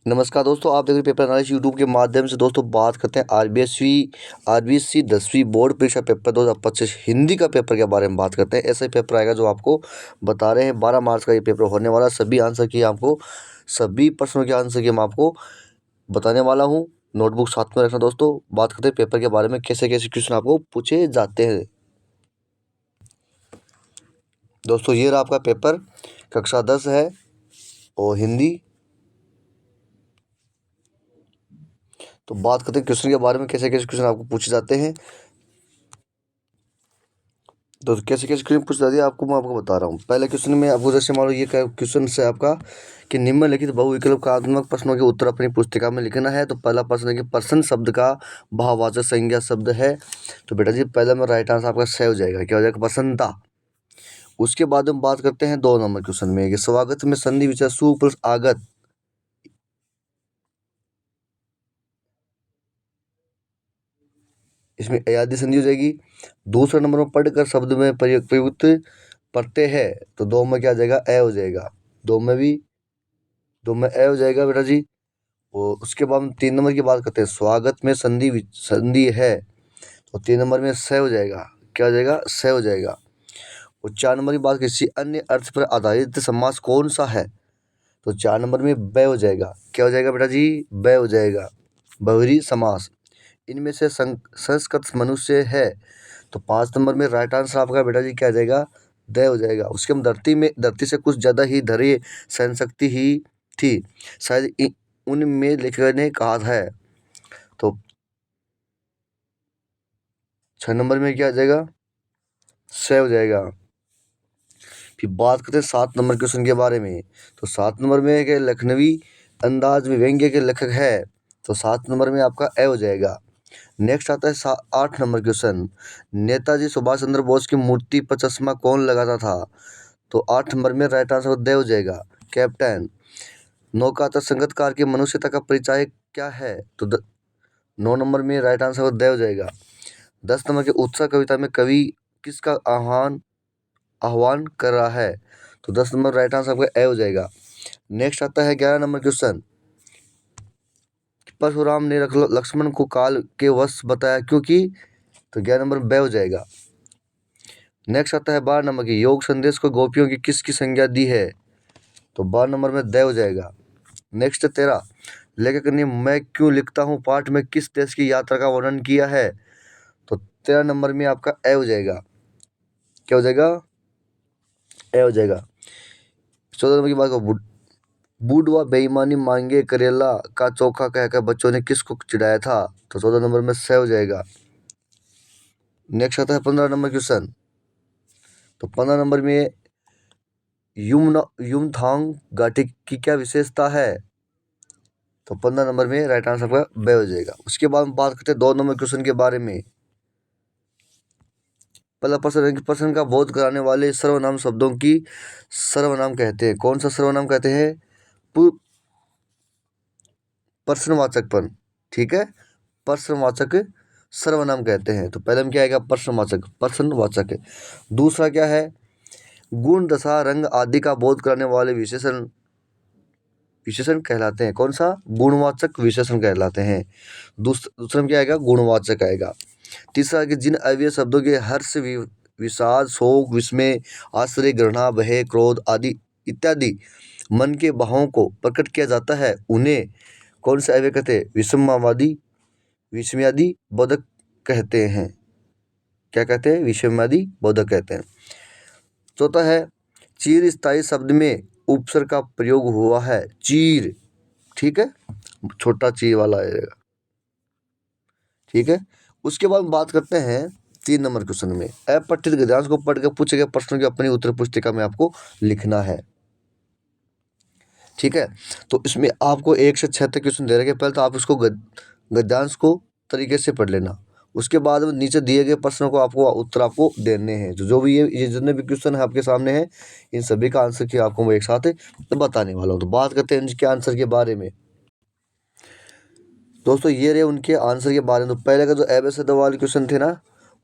नमस्कार दोस्तों, आप देख रहे हैं पेपर एनालिसिस यूट्यूब के माध्यम से। दोस्तों बात करते हैं आरबीएससी 10वीं बोर्ड परीक्षा पेपर 2025 हिंदी का पेपर के बारे में बात करते हैं। ऐसा ही पेपर आएगा जो आपको बता रहे हैं 12 मार्च का ये पेपर होने वाला। सभी प्रश्नों के आंसर की हम आपको बताने वाला हूँ। नोटबुक साथ में रखना दोस्तों। बात करते हैं पेपर के बारे में, कैसे कैसे क्वेश्चन आपको पूछे जाते हैं। दोस्तों ये रहा आपका पेपर, कक्षा 10 है और हिंदी। तो बात करते हैं क्वेश्चन के बारे में, कैसे कैसे क्वेश्चन आपको पूछे जाते हैं। तो कैसे कैसे क्वेश्चन पूछ जाती है आपको, मैं आपको बता रहा हूँ। पहले क्वेश्चन में आपको जैसे मान लो ये क्वेश्चन है आपका कि निम्नलिखित बहुविकल्पात्मक प्रश्नों के उत्तर अपनी पुस्तिका में लिखना है। तो पहला प्रश्न है कि प्रश्न शब्द का भाववाचक संज्ञा शब्द है। तो बेटा जी पहला में राइट आंसर आपका सही हो जाएगा। क्या हो जाएगा? प्रसन्नता। उसके बाद हम बात करते हैं 2 नंबर क्वेश्चन में कि स्वागत में संधि विचार सु प्लस आगत, इसमें अयादि संधि हो जाएगी। दूसरा नंबर में पढ़कर शब्द में प्रयुक्त प्रत्यय है। तो 2 में क्या आ जाएगा? ए हो जाएगा। 2 में ए हो जाएगा बेटा जी। और उसके बाद हम 3 नंबर की बात करते हैं। स्वागत में संधि है तो 3 नंबर में स हो जाएगा। क्या हो जाएगा? स हो जाएगा। और 4 नंबर की बात, किसी अन्य अर्थ पर आधारित समास कौन सा है? तो 4 नंबर में ब हो जाएगा। क्या हो जाएगा बेटा जी? ब हो जाएगा। बहुरी समास। इनमें से संस्कृत मनुष्य है। तो 5 नंबर में राइट आंसर आपका बेटा जी क्या आ जाएगा? द हो जाएगा। उसके हम धरती से कुछ ज़्यादा ही धैर्य सहन शक्ति ही थी, शायद उनमें लेखक ने कहा है। तो 6 नंबर में क्या आ जाएगा? स हो जाएगा। फिर बात करते हैं 7 नंबर क्वेश्चन के बारे में। तो 7 नंबर में कि लखनवी अंदाज में व्यंग्य के लेखक है। तो 7 नंबर में आपका ए हो जाएगा। नेक्स्ट आता है 8 नंबर क्वेश्चन। नेताजी सुभाष चंद्र बोस की मूर्ति पर चश्मा कौन लगाता था? तो 8 नंबर में राइट आंसर द हो जाएगा। कैप्टन। नौका संगतकार की मनुष्यता का परिचय क्या है? तो 9 नंबर में राइट आंसर द हो जाएगा। 10 नंबर के उत्सव कविता में कवि किसका आह्वान कर रहा है? तो 10 नंबर राइट आंसर आपका ए हो जाएगा। नेक्स्ट आता है 11 नंबर क्वेश्चन। परशुराम ने लक्ष्मण को काल के वश बताया क्योंकि? तो 11 नंबर ब हो जाएगा। नेक्स्ट आता है 12 नंबर की, योग संदेश को गोपियों की किसकी संज्ञा दी है? तो 12 नंबर में द हो जाएगा। नेक्स्ट 13, लेखक ने मैं क्यों लिखता हूँ पाठ में किस देश की यात्रा का वर्णन किया है? तो 13 नंबर में आपका ए हो जाएगा। क्या हो जाएगा? ए हो जाएगा। 14 नंबर की बात को, बूढ़वा बेईमानी मांगे करेला का चोखा कहकर बच्चों ने किसको चिढ़ाया था? तो 14 नंबर में स हो जाएगा। नेक्स्ट आता है 15 नंबर क्वेश्चन। तो 15 नंबर में युमथांग घाटी की क्या विशेषता है? तो 15 नंबर में राइट आंसर आपका ब हो जाएगा। उसके बाद हम बात करते हैं 2 नंबर क्वेश्चन के बारे में। पहला प्रश्न है कि प्रश्न का बोध कराने वाले सर्वनाम शब्दों की सर्वनाम कहते हैं। कौन सा सर्वनाम कहते हैं? प्रश्नवाचकपन। ठीक है, प्रश्नवाचक सर्वनाम कहते हैं। तो पहले में क्या आएगा? प्रश्नवाचक। दूसरा क्या है? गुण, दशा, रंग आदि का बोध कराने वाले विशेषण कहलाते हैं। कौन सा? गुणवाचक विशेषण कहलाते हैं। दूसरा में क्या आएगा? गुणवाचक आएगा। तीसरा कि जिन अव्यय शब्दों के हर्ष, विषाद, शोक, विस्मय, आश्चर्य, घृणा, भय, क्रोध आदि इत्यादि मन के भावों को प्रकट किया जाता है उन्हें कौन से अव्यय कहते हैं? विस्मयादि बोधक कहते हैं। क्या कहते हैं? विस्मयादि बोधक कहते हैं। चौथा है चीर स्थायी शब्द में उपसर्ग का प्रयोग हुआ है। चीर, ठीक है, छोटा चीर वाला आएगा। ठीक है। उसके बाद बात करते हैं 3 नंबर क्वेश्चन में। अपठित गद्यांश को पढ़कर पूछे गए प्रश्नों की अपनी उत्तर पुस्तिका में आपको लिखना है। ठीक है, तो इसमें आपको 1 से 6 तक क्वेश्चन दे रखे। पहले तो आप उसको गद्यांश को तरीके से पढ़ लेना। उसके बाद नीचे दिए गए प्रश्नों को आपको उत्तर आपको देने हैं। जो भी ये जितने भी क्वेश्चन है आपके सामने हैं, इन सभी का आंसर की आपको मैं एक साथ बताने वाला हूँ। तो बात करते हैं इनके आंसर के बारे में। दोस्तों ये रहे उनके आंसर के बारे में। तो पहले का जो एबीसीडी वाले क्वेश्चन थे ना,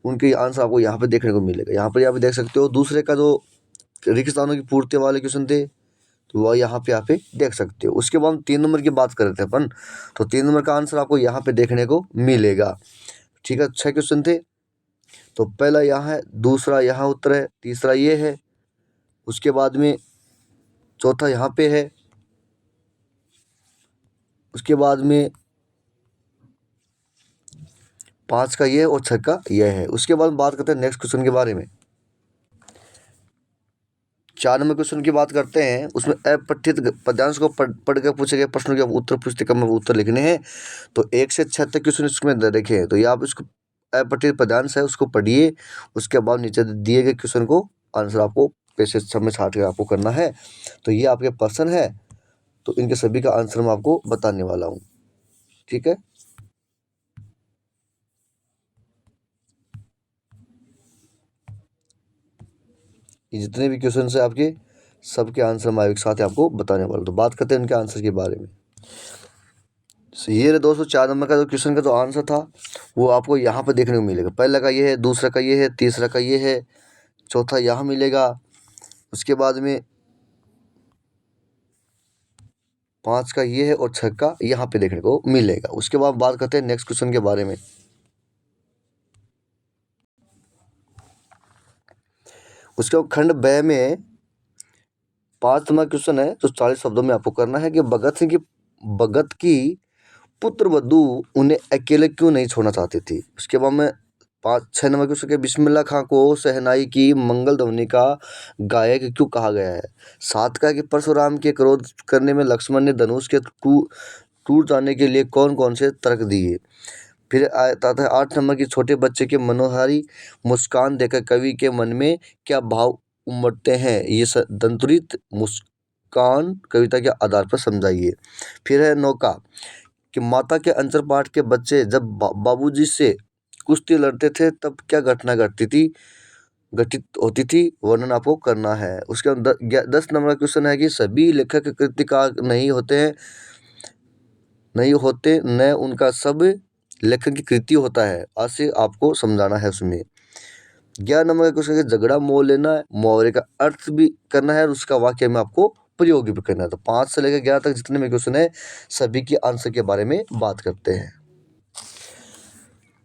उनके आंसर आपको यहाँ पे देखने को मिलेगा। यहाँ पर देख सकते हो। दूसरे का जो रिक्त स्थानों की पूर्ति वाले क्वेश्चन थे, तो वह यहाँ पे आप देख सकते हो। उसके बाद 3 नंबर की बात कर रहे थे अपन, तो 3 नंबर का आंसर आपको यहाँ पे देखने को मिलेगा। ठीक है, 6 क्वेश्चन थे। तो पहला यहाँ है, दूसरा यहाँ उत्तर है, तीसरा ये है, उसके बाद में चौथा यहाँ पे है, उसके बाद में 5 का ये है और 6 का यह है। उसके बाद बात करते हैं नेक्स्ट क्वेश्चन के बारे में। 4 नंबर क्वेश्चन की बात करते हैं। उसमें अपठित पद्यांश को पढ़ कर पूछे गए प्रश्नों के उत्तर पुस्तिका में उत्तर लिखने हैं। तो 1 से 6 तक क्वेश्चन इसमें देखे हैं। तो ये आप इसको अपठित पद्यांश है उसको पढ़िए, उसके बाद नीचे दिए गए क्वेश्चन को आंसर आपको पेज सब में छाट कर आपको करना है। तो ये आपके पर्सन है, तो इनके सभी का आंसर मैं आपको बताने वाला हूँ। ठीक है, ये जितने भी क्वेश्चन है आपके सबके आंसर मैं एक साथ आपको बताने वाला हूँ। तो बात करते हैं इनके आंसर के बारे में। ये रहे दोस्तों 4 नंबर का जो क्वेश्चन का जो आंसर था वो आपको यहाँ पर देखने को मिलेगा। पहला का ये है, दूसरा का ये है, तीसरा का ये है, चौथा यहाँ मिलेगा, उसके बाद में 5 का ये है और 6 का यहाँ पे देखने को मिलेगा। उसके बाद बात करते हैं नेक्स्ट क्वेश्चन के बारे में। उसके बाद खंड ब में 5 नंबर क्वेश्चन है, तो 40 शब्दों में आपको करना है कि भगत की पुत्र वधू उन्हें अकेले क्यों नहीं छोड़ना चाहती थी। उसके बाद में 6 नंबर क्वेश्चन के बिस्मिल्लाह खां को शहनाई की मंगल ध्वनि का गायक क्यों कहा गया है। 7 का कि परशुराम के क्रोध करने में लक्ष्मण ने धनुष के टूट जाने के लिए कौन कौन से तर्क दिए। फिर आता था 8 नंबर की छोटे बच्चे के मनोहारी मुस्कान देखकर कवि के मन में क्या भाव उमड़ते हैं, ये दंतुरित मुस्कान कविता के आधार पर समझाइए। फिर है 9 का कि माता के अंचर पाठ के बच्चे जब बाबूजी से कुश्ती लड़ते थे तब क्या घटना घटित होती थी, वर्णन आपको करना है। उसके अंदर 10 नंबर का क्वेश्चन है कि सभी लेखक कृतिकार नहीं होते न उनका सब लेखन की कृति होता है, ऐसे आपको समझाना है उसमें। 11 नंबर का क्वेश्चन है झगड़ा मोल लेना है, मुहावरे का अर्थ भी करना है और उसका वाक्य में आपको प्रयोग भी करना है। तो 5 से लेकर 11 तक जितने में क्वेश्चन है सभी के आंसर के बारे में बात करते हैं।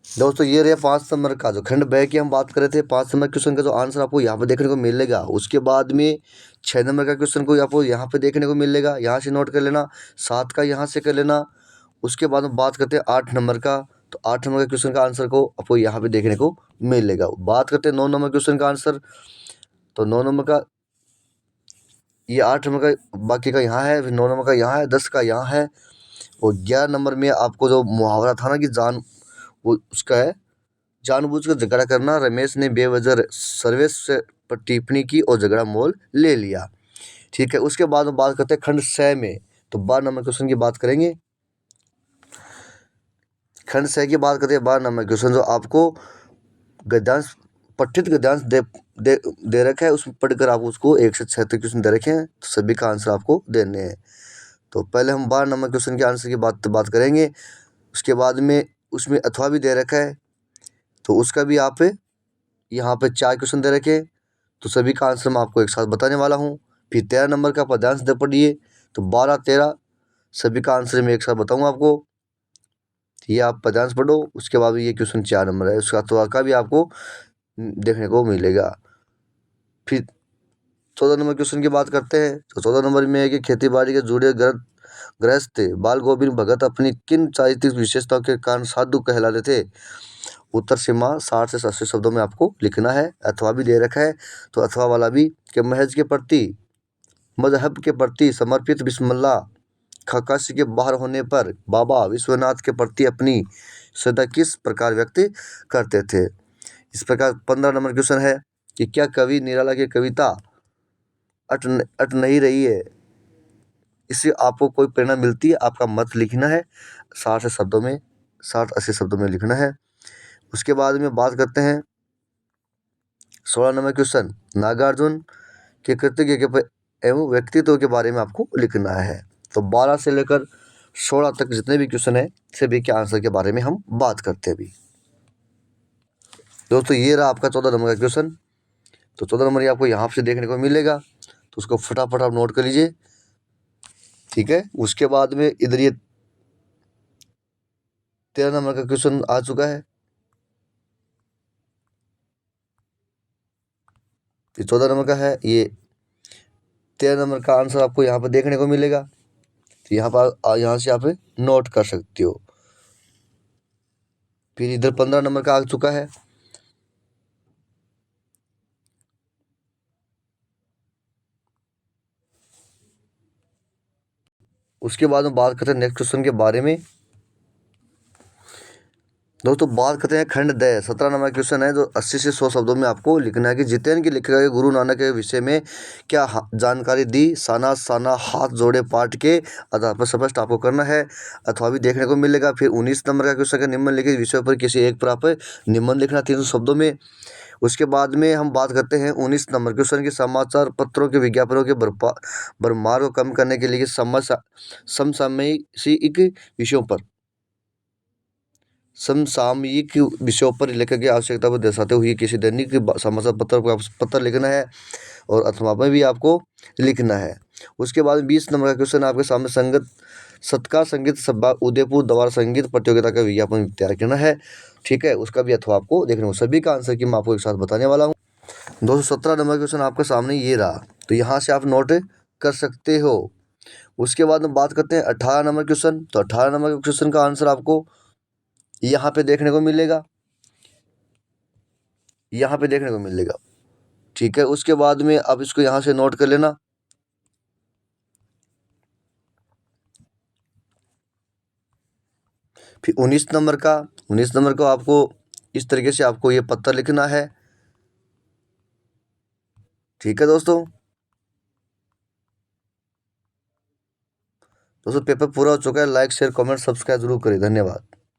दोस्तों ये रहे 5 नंबर का जो खंड ब की हम बात कर रहे थे। 5 नंबर क्वेश्चन का जो आंसर आपको यहाँ पे देखने को मिलेगा। उसके बाद में 6 नंबर का क्वेश्चन को आपको यहाँ पे देखने को मिलेगा, यहाँ से नोट कर लेना। 7 का यहाँ से कर लेना। उसके बाद में बात करते हैं 8 नंबर का, तो 8 नंबर के क्वेश्चन का आंसर को आपको यहाँ पे देखने को मिलेगा। बात करते हैं 9 नंबर क्वेश्चन का आंसर, तो 9 नंबर का ये 8 नंबर का बाकी का यहाँ है, फिर 9 नंबर का यहाँ है, 10 का यहाँ है और 11 नंबर में आपको जो मुहावरा था ना कि वो उसका है जानबूझकर झगड़ा करना। रमेश ने बेवजह सर्वेश से पर टिप्पणी की और झगड़ा मोल ले लिया। ठीक है, उसके बाद हम बात करते हैं खंड 6 में, तो 12 नंबर क्वेश्चन की बात करेंगे। खंड 6 की बात करते हैं 12 नंबर क्वेश्चन जो आपको गद्यांश पठित गद्यांश दे रखा है, उसमें पढ़कर आप उसको 1 से 6 तक क्वेश्चन दे रखे हैं, तो सभी का आंसर आपको देने हैं। तो पहले हम 12 नंबर क्वेश्चन के आंसर की बात करेंगे। उसके बाद में उसमें अथवा भी दे रखा है, तो उसका भी आप यहाँ पे 4 क्वेश्चन दे रखे, तो सभी का आंसर मैं आपको एक साथ बताने वाला हूँ। फिर 13 नंबर का पद्यांश दे पढ़िए, तो 12, 13 सभी का आंसर मैं एक साथ बताऊँगा आपको। ये आप पद्यांश पढ़ो, उसके बाद ये क्वेश्चन 4 नंबर है, उसका अथवा का भी आपको देखने को मिलेगा। फिर 14 नंबर क्वेश्चन की बात करते हैं, तो 14 नंबर में है कि खेती बाड़ी के जुड़े गृहस्थ बाल गोविंद भगत अपनी किन चारित्रिक विशेषताओं के कारण साधु कहलाते थे। उत्तर सीमा 60 से 80 शब्दों में आपको लिखना है। अथवा भी दे रखा है, तो अथवा वाला भी कि महज के प्रति मजहब के प्रति समर्पित बिस्मिल्लाह काशी के बाहर होने पर बाबा विश्वनाथ के प्रति अपनी श्रद्धा किस प्रकार व्यक्त करते थे। इस प्रकार 15 नंबर क्वेश्चन है कि क्या कवि निराला की कविता अट नहीं रही है, इससे आपको कोई प्रेरणा मिलती है, आपका मत लिखना है 60 शब्दों में, 60-80 शब्दों में लिखना है। उसके बाद में बात करते हैं 16 नंबर क्वेश्चन नागार्जुन के कृतित्व एवं व्यक्तित्व के बारे में आपको लिखना है। तो 12 से लेकर 16 तक जितने भी क्वेश्चन है सभी के आंसर के बारे में हम बात करते हैं अभी। दोस्तों ये रहा आपका 14 नंबर का क्वेश्चन, तो 14 नंबर ये आपको यहाँ से देखने को मिलेगा, तो उसको फटाफट आप नोट कर लीजिए। ठीक है। उसके बाद में इधर ये 13 नंबर का क्वेश्चन आ चुका है। ये 14 नंबर का है। ये 13 नंबर का आंसर आपको यहाँ पर देखने को मिलेगा। तो यहाँ पर यहाँ से आप नोट कर सकते हो। फिर इधर 15 नंबर का आ चुका है। उसके बाद हम बात करते हैं नेक्स्ट क्वेश्चन के बारे में। दोस्तों बात करते हैं खंड द 17 नंबर क्वेश्चन है, जो 80 से 100 शब्दों में आपको लिखना है कि जितेन की लिखे गए गुरु नानक के विषय में क्या जानकारी दी। साना साना हाथ जोड़े पाठ के आधार पर स्पष्ट आपको करना है अथवा भी देखने को मिलेगा। फिर 19 नंबर का क्वेश्चन है निम्नलिखित विषयों पर किसी एक पर आप निबंध लिखना 300 शब्दों में। उसके बाद में हम बात करते हैं 19 नंबर क्वेश्चन की समाचार पत्रों के विज्ञापनों के भरमार को कम करने के लिए समसामयिक विषयों पर समसामयिक विषयों पर लेखक की आवश्यकता को दर्शाते हुए किसी दैनिक समाचार पत्र को पत्र लिखना है और अथवा में भी आपको लिखना है। उसके बाद 20 नंबर का क्वेश्चन आपके सामने सत्कार संगीत सभा उदयपुर द्वारा संगीत प्रतियोगिता का विज्ञापन तैयार करना है। ठीक है, उसका भी अथवा आपको देखने को सभी का आंसर की मैं आपको एक साथ बताने वाला हूँ। 217 नंबर क्वेश्चन आपके सामने ये रहा, तो यहाँ से आप नोट कर सकते हो। उसके बाद हम बात करते हैं 18 नंबर क्वेश्चन। तो 18 नंबर क्वेश्चन का आंसर आपको यहाँ पे देखने को मिलेगा, यहाँ पे देखने को मिलेगा। ठीक है, उसके बाद में आप इसको यहाँ से नोट कर लेना। फिर 19 नंबर को आपको इस तरीके से आपको ये पत्र लिखना है। ठीक है दोस्तों पेपर पूरा हो चुका है। लाइक शेयर कमेंट सब्सक्राइब जरूर करें। धन्यवाद।